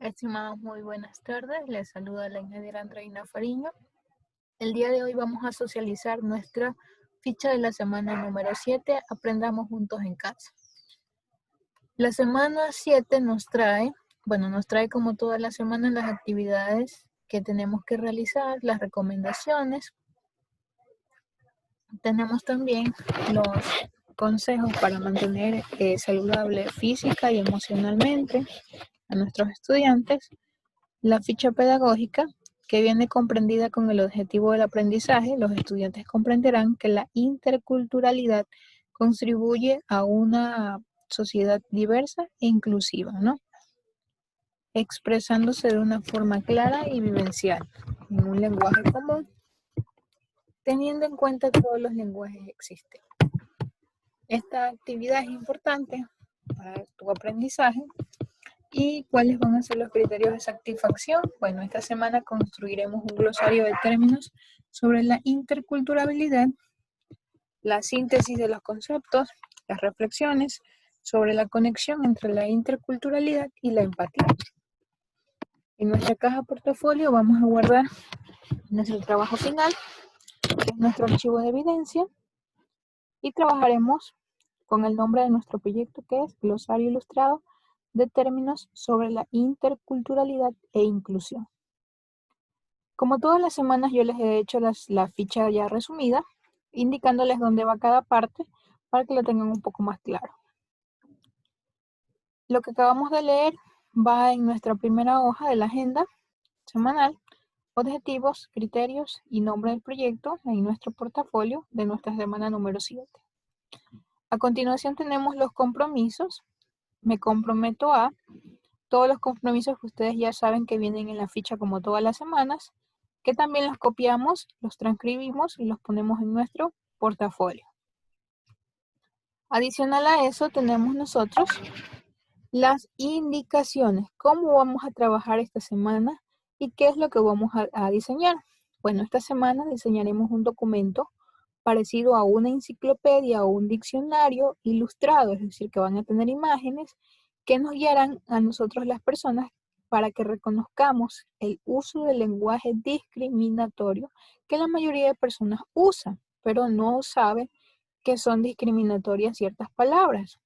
Estimados, muy buenas tardes. Les saluda la ingeniera Andreina Fariño. El día de hoy vamos a socializar nuestra ficha de la semana número 7, Aprendamos Juntos en Casa. La semana 7 nos trae como todas las semanas las actividades que tenemos que realizar, las recomendaciones. Tenemos también los consejos para mantener saludable física y emocionalmente a nuestros estudiantes. La ficha pedagógica, que viene comprendida con el objetivo del aprendizaje. Los estudiantes comprenderán que la interculturalidad contribuye a una sociedad diversa e inclusiva, ¿no? Expresándose de una forma clara y vivencial, en un lenguaje común, teniendo en cuenta todos los lenguajes existentes. Esta actividad es importante para tu aprendizaje. ¿Y cuáles van a ser los criterios de satisfacción? Bueno, esta semana construiremos un glosario de términos sobre la interculturalidad, la síntesis de los conceptos, las reflexiones sobre la conexión entre la interculturalidad y la empatía. En nuestra caja portafolio vamos a guardar nuestro trabajo final, que es nuestro archivo de evidencia, y trabajaremos con el nombre de nuestro proyecto, que es Glosario Ilustrado de Términos sobre la Interculturalidad e Inclusión. Como todas las semanas, yo les he hecho la ficha ya resumida, indicándoles dónde va cada parte para que lo tengan un poco más claro. Lo que acabamos de leer va en nuestra primera hoja de la agenda semanal, objetivos, criterios y nombre del proyecto en nuestro portafolio de nuestra semana número 7. A continuación tenemos los compromisos. Me comprometo a todos los compromisos que ustedes ya saben que vienen en la ficha como todas las semanas, que también los copiamos, los transcribimos y los ponemos en nuestro portafolio. Adicional a eso tenemos nosotros las indicaciones, cómo vamos a trabajar esta semana y qué es lo que vamos a diseñar. Bueno, esta semana diseñaremos un documento parecido a una enciclopedia o un diccionario ilustrado, es decir, que van a tener imágenes que nos guiarán a nosotros las personas para que reconozcamos el uso del lenguaje discriminatorio que la mayoría de personas usan, pero no saben que son discriminatorias ciertas palabras.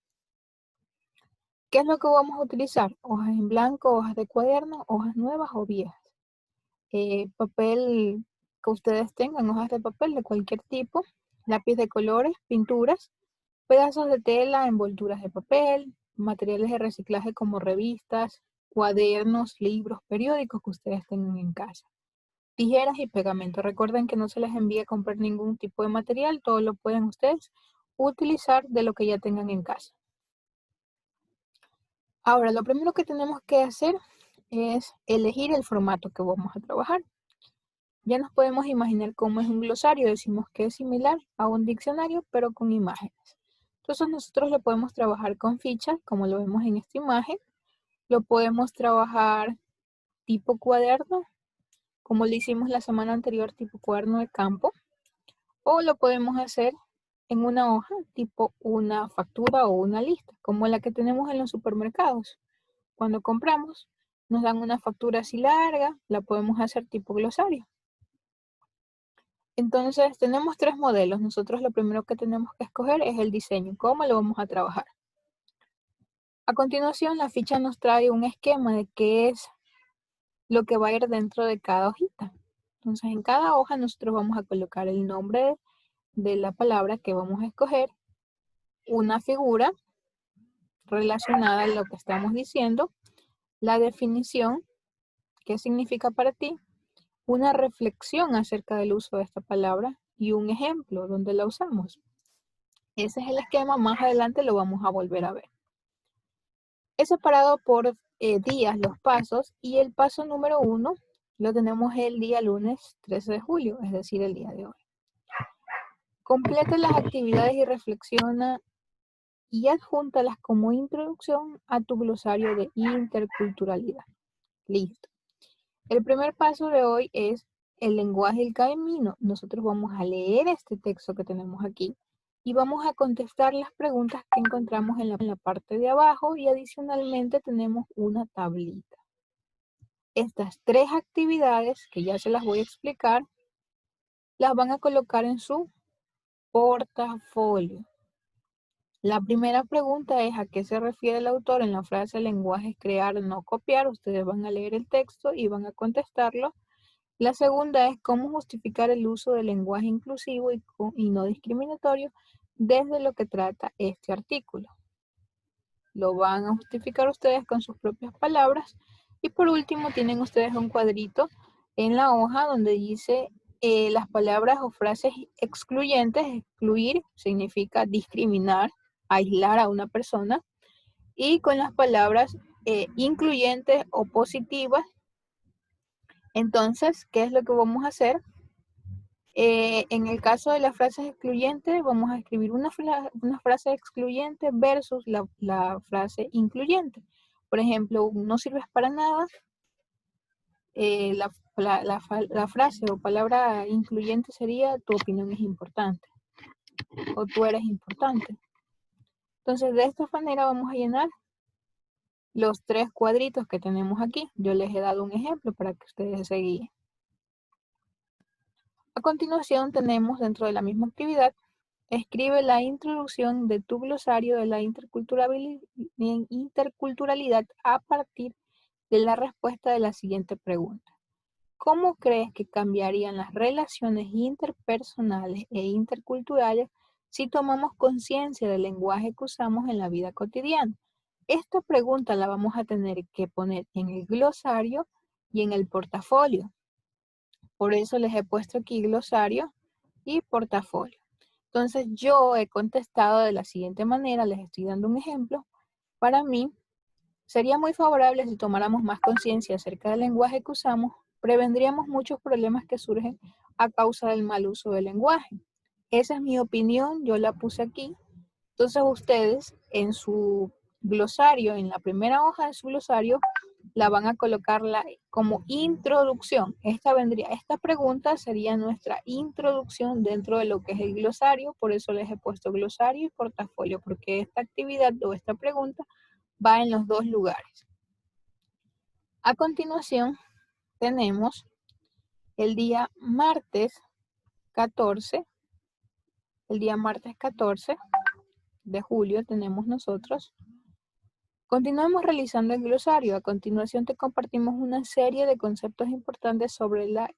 ¿Qué es lo que vamos a utilizar? Hojas en blanco, hojas de cuaderno, hojas nuevas o viejas. Papel que ustedes tengan, hojas de papel de cualquier tipo, lápiz de colores, pinturas, pedazos de tela, envolturas de papel, materiales de reciclaje como revistas, cuadernos, libros, periódicos que ustedes tengan en casa. Tijeras y pegamento. Recuerden que no se les envía a comprar ningún tipo de material, todo lo pueden ustedes utilizar de lo que ya tengan en casa. Ahora, lo primero que tenemos que hacer es elegir el formato que vamos a trabajar. Ya nos podemos imaginar cómo es un glosario. Decimos que es similar a un diccionario, pero con imágenes. Entonces nosotros lo podemos trabajar con fichas, como lo vemos en esta imagen. Lo podemos trabajar tipo cuaderno, como lo hicimos la semana anterior, tipo cuaderno de campo. O lo podemos hacer en una hoja, tipo una factura o una lista, como la que tenemos en los supermercados. Cuando compramos, nos dan una factura así larga, la podemos hacer tipo glosario. Entonces, tenemos tres modelos. Nosotros lo primero que tenemos que escoger es el diseño, cómo lo vamos a trabajar. A continuación, la ficha nos trae un esquema de qué es lo que va a ir dentro de cada hojita. Entonces, en cada hoja nosotros vamos a colocar el nombre de la palabra que vamos a escoger, una figura relacionada a lo que estamos diciendo, la definición, qué significa para ti, una reflexión acerca del uso de esta palabra y un ejemplo donde la usamos. Ese es el esquema, más adelante lo vamos a volver a ver. He separado por días los pasos y el paso número 1 lo tenemos el día lunes 13 de julio, es decir, el día de hoy. Completa las actividades y reflexiona y adjúntalas como introducción a tu glosario de interculturalidad. Listo. El primer paso de hoy es el lenguaje del camino. Nosotros vamos a leer este texto que tenemos aquí y vamos a contestar las preguntas que encontramos en la parte de abajo y adicionalmente tenemos una tablita. estas 3 actividades, que ya se las voy a explicar, las van a colocar en su portafolio. La primera pregunta es: ¿a qué se refiere el autor en la frase lenguaje es crear, no copiar? Ustedes van a leer el texto y van a contestarlo. La segunda es: ¿cómo justificar el uso del lenguaje inclusivo y no discriminatorio desde lo que trata este artículo? Lo van a justificar ustedes con sus propias palabras. Y por último, tienen ustedes un cuadrito en la hoja donde dice las palabras o frases excluyentes. Excluir significa discriminar, aislar a una persona. Y con las palabras incluyentes o positivas. Entonces, ¿qué es lo que vamos a hacer? En el caso de las frases excluyentes, vamos a escribir una frase excluyente versus la frase incluyente. Por ejemplo, no sirves para nada. La frase o palabra incluyente sería: tu opinión es importante o tú eres importante. Entonces, de esta manera vamos a llenar los 3 cuadritos que tenemos aquí. Yo les he dado un ejemplo para que ustedes se guíen. A continuación tenemos, dentro de la misma actividad, escribe la introducción de tu glosario de la interculturalidad a partir de la respuesta de la siguiente pregunta. ¿Cómo crees que cambiarían las relaciones interpersonales e interculturales si tomamos conciencia del lenguaje que usamos en la vida cotidiana? Esta pregunta la vamos a tener que poner en el glosario y en el portafolio. Por eso les he puesto aquí glosario y portafolio. Entonces yo he contestado de la siguiente manera, les estoy dando un ejemplo. Para mí, sería muy favorable si tomáramos más conciencia acerca del lenguaje que usamos. Prevendríamos muchos problemas que surgen a causa del mal uso del lenguaje. Esa es mi opinión, yo la puse aquí. Entonces ustedes en su glosario, en la primera hoja de su glosario, la van a colocar como introducción. Esta pregunta sería nuestra introducción dentro de lo que es el glosario. Por eso les he puesto glosario y portafolio, porque esta actividad o esta pregunta va en los 2 lugares. A continuación tenemos el día martes 14. El día martes 14 de julio tenemos nosotros. Continuamos realizando el glosario. A continuación te compartimos una serie de conceptos importantes sobre la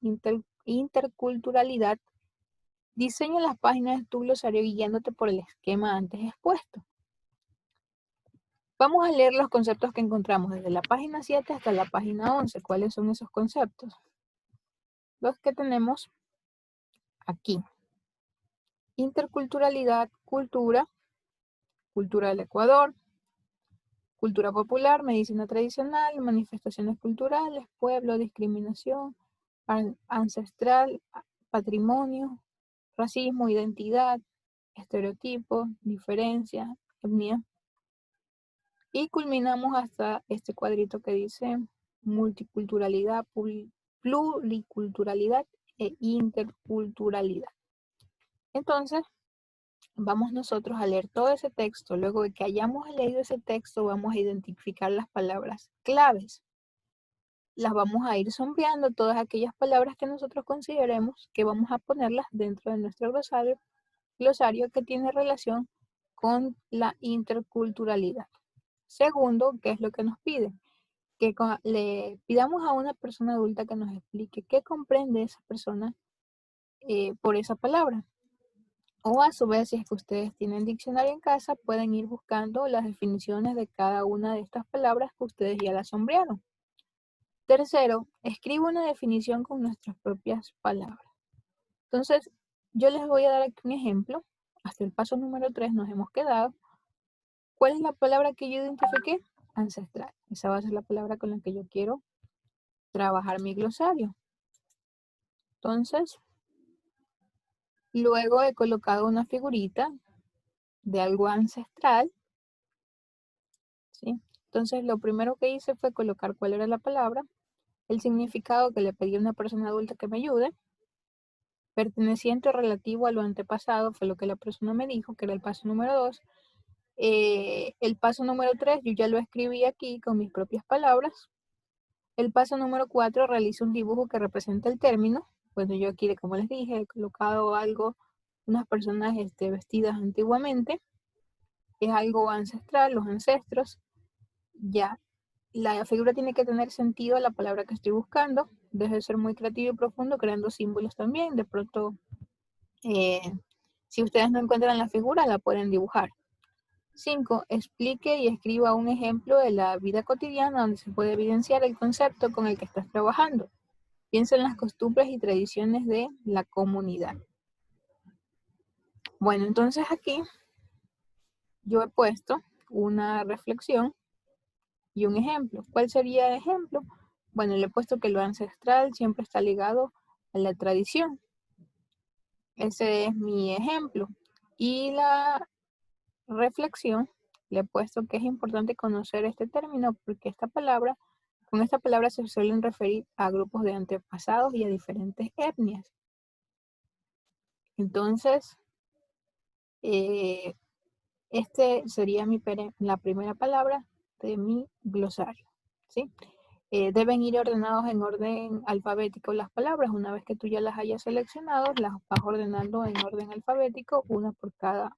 interculturalidad. Diseña las páginas de tu glosario guiándote por el esquema antes expuesto. Vamos a leer los conceptos que encontramos desde la página 7 hasta la página 11. ¿Cuáles son esos conceptos? Los que tenemos aquí. Interculturalidad, cultura del Ecuador, cultura popular, medicina tradicional, manifestaciones culturales, pueblo, discriminación, ancestral, patrimonio, racismo, identidad, estereotipo, diferencia, etnia. Y culminamos hasta este cuadrito que dice multiculturalidad, pluriculturalidad e interculturalidad. Entonces, vamos nosotros a leer todo ese texto. Luego de que hayamos leído ese texto, vamos a identificar las palabras claves. Las vamos a ir sombreando, todas aquellas palabras que nosotros consideremos que vamos a ponerlas dentro de nuestro glosario que tiene relación con la interculturalidad. Segundo, ¿qué es lo que nos pide? Que le pidamos a una persona adulta que nos explique qué comprende esa persona por esa palabra. O a su vez, si es que ustedes tienen diccionario en casa, pueden ir buscando las definiciones de cada una de estas palabras que ustedes ya las sombrearon. Tercero, escribe una definición con nuestras propias palabras. Entonces, yo les voy a dar aquí un ejemplo. Hasta el paso número 3 nos hemos quedado. ¿Cuál es la palabra que yo identifiqué? Ancestral. Esa va a ser la palabra con la que yo quiero trabajar mi glosario. Entonces, luego he colocado una figurita de algo ancestral, ¿sí? Entonces, lo primero que hice fue colocar cuál era la palabra, el significado que le pedí a una persona adulta que me ayude, perteneciente o relativo a lo antepasado, fue lo que la persona me dijo, que era el paso número 2. El paso número 3, yo ya lo escribí aquí con mis propias palabras. El paso número 4, realiza un dibujo que representa el término. Bueno, yo aquí, como les dije, he colocado algo, unas personas vestidas antiguamente. Es algo ancestral, los ancestros. Ya, la figura tiene que tener sentido a la palabra que estoy buscando. Deje de ser muy creativo y profundo, creando símbolos también. De pronto, si ustedes no encuentran la figura, la pueden dibujar. 5. Explique y escriba un ejemplo de la vida cotidiana donde se puede evidenciar el concepto con el que estás trabajando. Piensa en las costumbres y tradiciones de la comunidad. Bueno, entonces aquí yo he puesto una reflexión y un ejemplo. ¿Cuál sería el ejemplo? Bueno, le he puesto que lo ancestral siempre está ligado a la tradición. Ese es mi ejemplo. Y la reflexión, le he puesto que es importante conocer este término porque con esta palabra se suelen referir a grupos de antepasados y a diferentes etnias. Entonces, este sería la primera palabra de mi glosario, ¿sí? Deben ir ordenados en orden alfabético las palabras. Una vez que tú ya las hayas seleccionado, las vas ordenando en orden alfabético, una por cada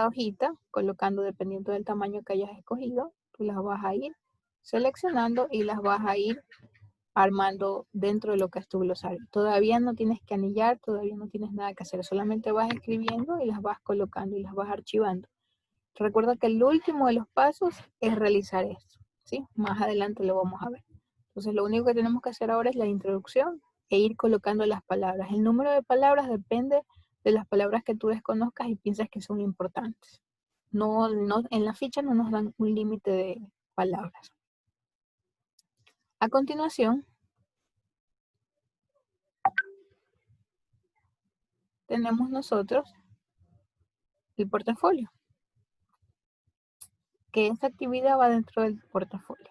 hojita, colocando dependiendo del tamaño que hayas escogido. Tú las vas a ir seleccionando y las vas a ir armando dentro de lo que es tu glosario. Todavía no tienes que anillar, todavía no tienes nada que hacer, solamente vas escribiendo y las vas colocando y las vas archivando. Recuerda que el último de los pasos es realizar esto, ¿sí? Más adelante lo vamos a ver. Entonces lo único que tenemos que hacer ahora es la introducción e ir colocando las palabras. El número de palabras depende de las palabras que tú desconozcas y piensas que son importantes. No, en la ficha no nos dan un límite de palabras. A continuación, tenemos nosotros el portafolio, que esta actividad va dentro del portafolio.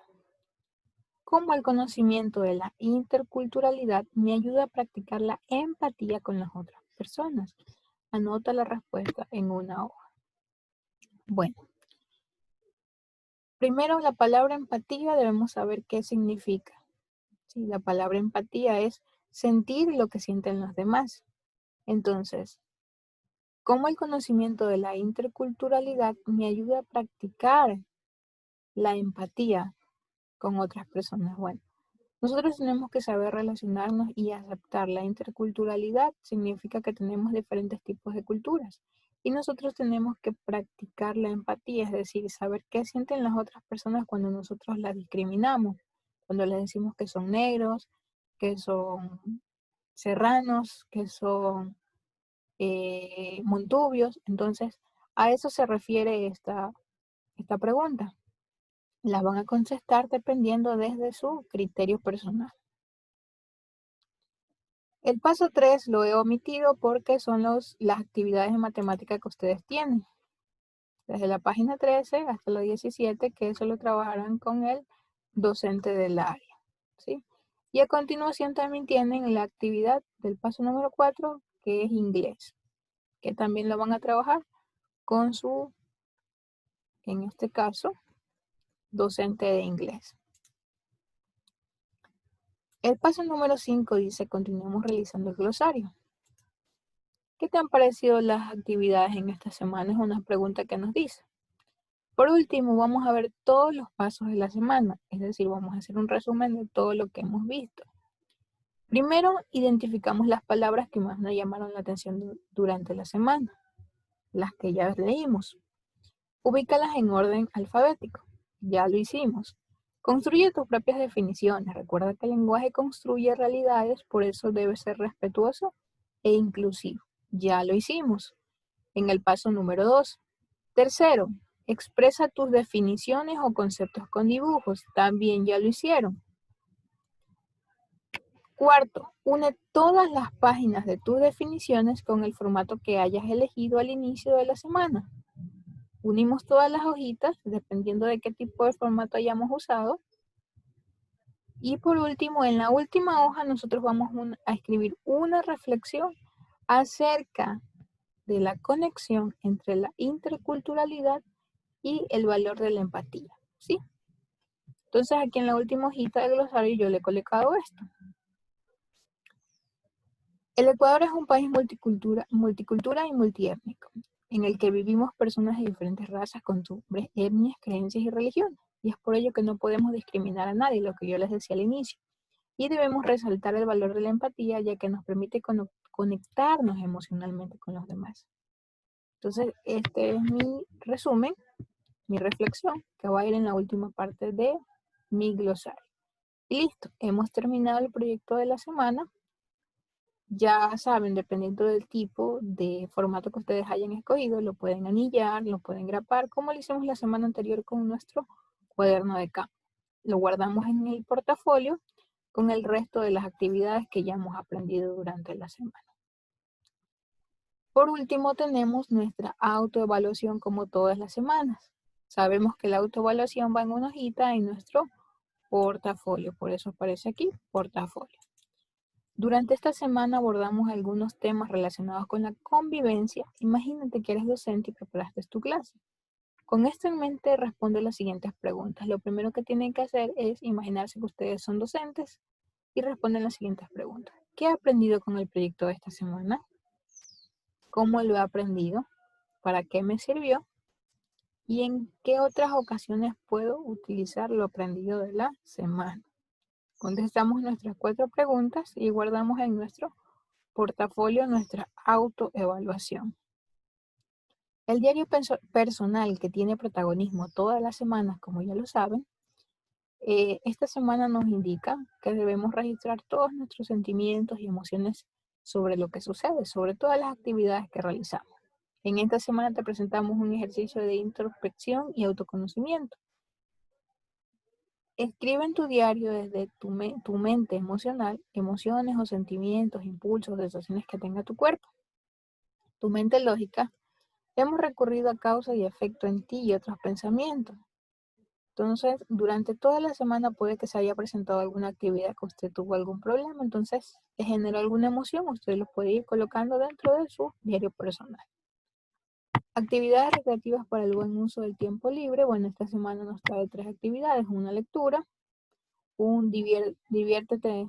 Cómo el conocimiento de la interculturalidad me ayuda a practicar la empatía con las otras personas. Anota la respuesta en una hoja. Bueno, primero la palabra empatía debemos saber qué significa. ¿Sí? La palabra empatía es sentir lo que sienten los demás. Entonces, ¿cómo el conocimiento de la interculturalidad me ayuda a practicar la empatía con otras personas? Bueno, nosotros tenemos que saber relacionarnos y aceptar la interculturalidad. Significa que tenemos diferentes tipos de culturas. Y nosotros tenemos que practicar la empatía, es decir, saber qué sienten las otras personas cuando nosotros las discriminamos. Cuando les decimos que son negros, que son serranos, que son montubios. Entonces, a eso se refiere esta pregunta. Las van a contestar dependiendo desde su criterio personal. El paso 3 lo he omitido porque son las actividades de matemática que ustedes tienen. Desde la página 13 hasta la 17, que eso lo trabajarán con el docente del área. ¿Sí? Y a continuación también tienen la actividad del paso número 4, que es inglés, que también lo van a trabajar con su, en este caso, docente de inglés. El paso número 5 dice, continuamos realizando el glosario. ¿Qué te han parecido las actividades en esta semana? Es una pregunta que nos dice. Por último, vamos a ver todos los pasos de la semana, es decir, vamos a hacer un resumen de todo lo que hemos visto. Primero, identificamos las palabras que más nos llamaron la atención durante la semana, las que ya leímos. Ubícalas en orden alfabético, ya lo hicimos. Construye tus propias definiciones. Recuerda que el lenguaje construye realidades, por eso debe ser respetuoso e inclusivo. Ya lo hicimos en el paso número 2. Tercero, expresa tus definiciones o conceptos con dibujos. También ya lo hicieron. Cuarto, une todas las páginas de tus definiciones con el formato que hayas elegido al inicio de la semana. Unimos todas las hojitas, dependiendo de qué tipo de formato hayamos usado. Y por último, en la última hoja nosotros vamos a escribir una reflexión acerca de la conexión entre la interculturalidad y el valor de la empatía, ¿sí? Entonces aquí en la última hojita del glosario yo le he colocado esto. El Ecuador es un país multicultura y multiétnico, en el que vivimos personas de diferentes razas, costumbres, etnias, creencias y religiones. Y es por ello que no podemos discriminar a nadie, lo que yo les decía al inicio. Y debemos resaltar el valor de la empatía, ya que nos permite conectarnos emocionalmente con los demás. Entonces, este es mi resumen, mi reflexión, que va a ir en la última parte de mi glosario. Y listo, hemos terminado el proyecto de la semana. Ya saben, dependiendo del tipo de formato que ustedes hayan escogido, lo pueden anillar, lo pueden grapar, como lo hicimos la semana anterior con nuestro cuaderno de campo. Lo guardamos en el portafolio con el resto de las actividades que ya hemos aprendido durante la semana. Por último, tenemos nuestra autoevaluación como todas las semanas. Sabemos que la autoevaluación va en una hojita en nuestro portafolio, por eso aparece aquí, portafolio. Durante esta semana abordamos algunos temas relacionados con la convivencia. Imagínate que eres docente y preparaste tu clase. Con esto en mente, responde las siguientes preguntas. Lo primero que tienen que hacer es imaginarse que ustedes son docentes y responden las siguientes preguntas. ¿Qué he aprendido con el proyecto de esta semana? ¿Cómo lo he aprendido? ¿Para qué me sirvió? ¿Y en qué otras ocasiones puedo utilizar lo aprendido de la semana? Contestamos nuestras 4 preguntas y guardamos en nuestro portafolio nuestra autoevaluación. El diario personal que tiene protagonismo todas las semanas, como ya lo saben, esta semana nos indica que debemos registrar todos nuestros sentimientos y emociones sobre lo que sucede, sobre todas las actividades que realizamos. En esta semana te presentamos un ejercicio de introspección y autoconocimiento. Escribe en tu diario desde tu mente emocional, emociones o sentimientos, impulsos, sensaciones que tenga tu cuerpo. Tu mente lógica, hemos recurrido a causa y efecto en ti y otros pensamientos. Entonces, durante toda la semana puede que se haya presentado alguna actividad que usted tuvo algún problema, entonces le generó alguna emoción, usted lo puede ir colocando dentro de su diario personal. Actividades recreativas para el buen uso del tiempo libre. Bueno, esta semana nos trae 3 actividades, una lectura, un diviértete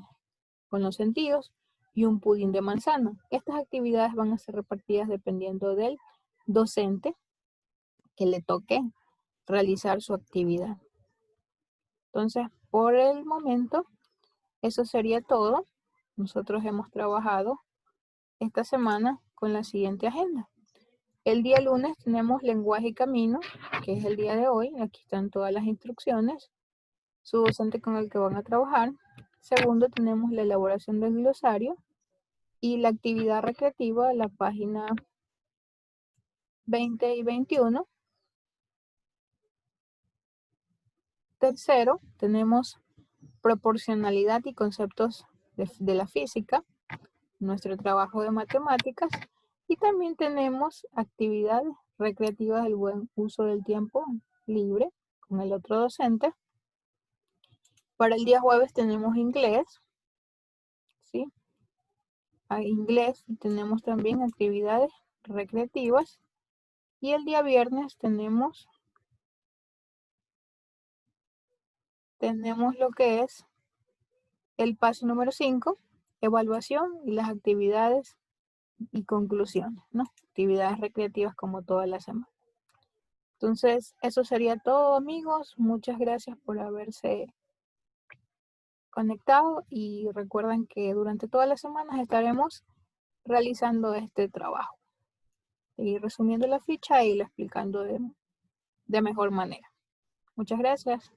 con los sentidos y un pudín de manzana. Estas actividades van a ser repartidas dependiendo del docente que le toque realizar su actividad. Entonces, por el momento, eso sería todo. Nosotros hemos trabajado esta semana con la siguiente agenda. El día lunes tenemos lenguaje y camino, que es el día de hoy. Aquí están todas las instrucciones. Su docente con el que van a trabajar. Segundo, tenemos la elaboración del glosario y la actividad recreativa, la página 20 y 21. Tercero, tenemos proporcionalidad y conceptos de la física, nuestro trabajo de matemáticas, y también tenemos actividades recreativas del buen uso del tiempo libre con el otro docente. Para el día jueves tenemos inglés, ¿sí? A inglés tenemos también actividades recreativas y el día viernes tenemos lo que es el paso número 5, evaluación y las actividades y conclusiones, ¿no? Actividades recreativas como toda la semana. Entonces, eso sería todo, amigos. Muchas gracias por haberse conectado y recuerden que durante todas las semanas estaremos realizando este trabajo y resumiendo la ficha y lo explicando de mejor manera. Muchas gracias.